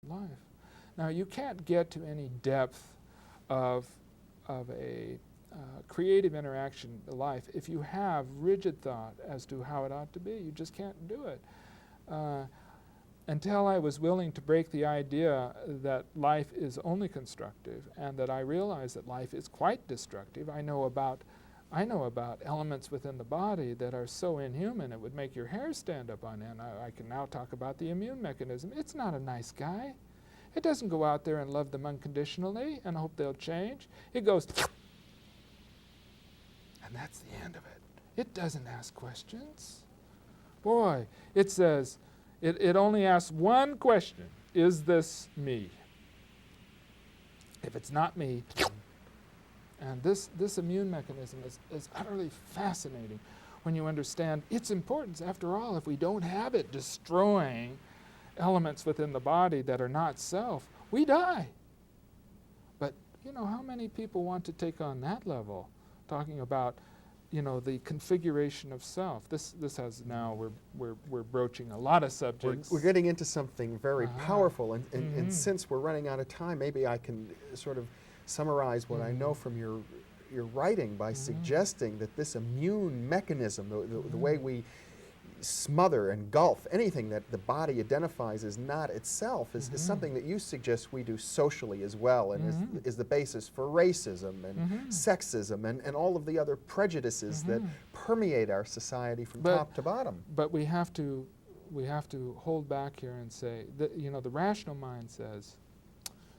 life. Now, you can't get to any depth of a creative interaction in life if you have rigid thought as to how it ought to be. You just can't do it. Until I was willing to break the idea that life is only constructive and that I realize that life is quite destructive, I know about elements within the body that are so inhuman it would make your hair stand up on end. I can now talk about the immune mechanism. It's not a nice guy. It doesn't go out there and love them unconditionally and hope they'll change. It goes, and that's the end of it. It doesn't ask questions. Boy, it says, it only asks one question: is this me? If it's not me, and this immune mechanism is utterly fascinating when you understand its importance. After all, if we don't have it destroying elements within the body that are not self, we die. But how many people want to take on that level, talking about the configuration of self? This has now, we're broaching a lot of subjects. We're getting into something very powerful, and since we're running out of time, maybe I can sort of summarize what I know from your writing by suggesting that this immune mechanism, the way we smother, engulf anything that the body identifies as not itself, is something that you suggest we do socially as well, and is the basis for racism and sexism and all of the other prejudices that permeate our society from top to bottom. But we have to hold back here and say that the rational mind says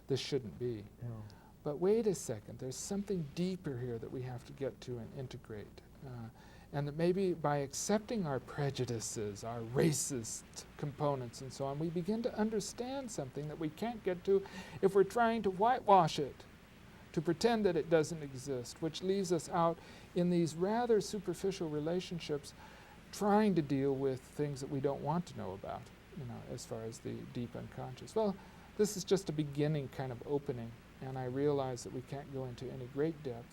this shouldn't be. Yeah. But wait a second, there's something deeper here that we have to get to and integrate. And that maybe by accepting our prejudices, our racist components and so on, we begin to understand something that we can't get to if we're trying to whitewash it, to pretend that it doesn't exist, which leaves us out in these rather superficial relationships trying to deal with things that we don't want to know about, as far as the deep unconscious. Well, this is just a beginning kind of opening, and I realize that we can't go into any great depth.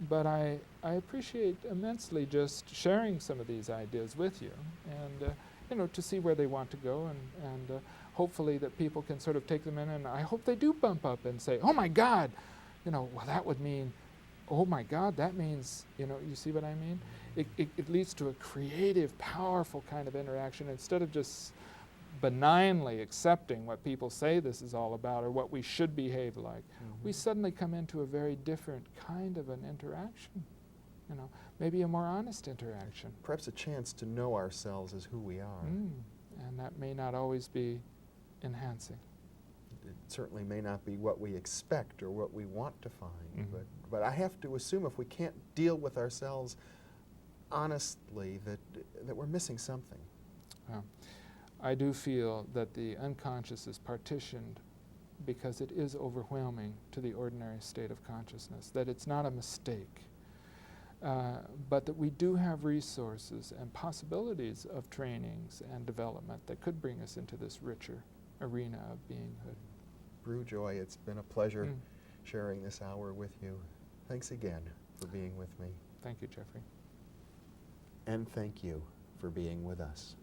But I appreciate immensely just sharing some of these ideas with you, and to see where they want to go, and hopefully that people can sort of take them in, and I hope they do bump up and say, oh my God, well, that would mean, oh my God, that means, you see what I mean? It leads to a creative, powerful kind of interaction instead of just benignly accepting what people say this is all about or what we should behave like. We suddenly come into a very different kind of an interaction, maybe a more honest interaction. Perhaps a chance to know ourselves as who we are. And that may not always be enhancing. It certainly may not be what we expect or what we want to find, but I have to assume if we can't deal with ourselves honestly that we're missing something. I do feel that the unconscious is partitioned because it is overwhelming to the ordinary state of consciousness, that it's not a mistake, but that we do have resources and possibilities of trainings and development that could bring us into this richer arena of beinghood. Brewjoy, it's been a pleasure sharing this hour with you. Thanks again for being with me. Thank you, Jeffrey. And thank you for being with us.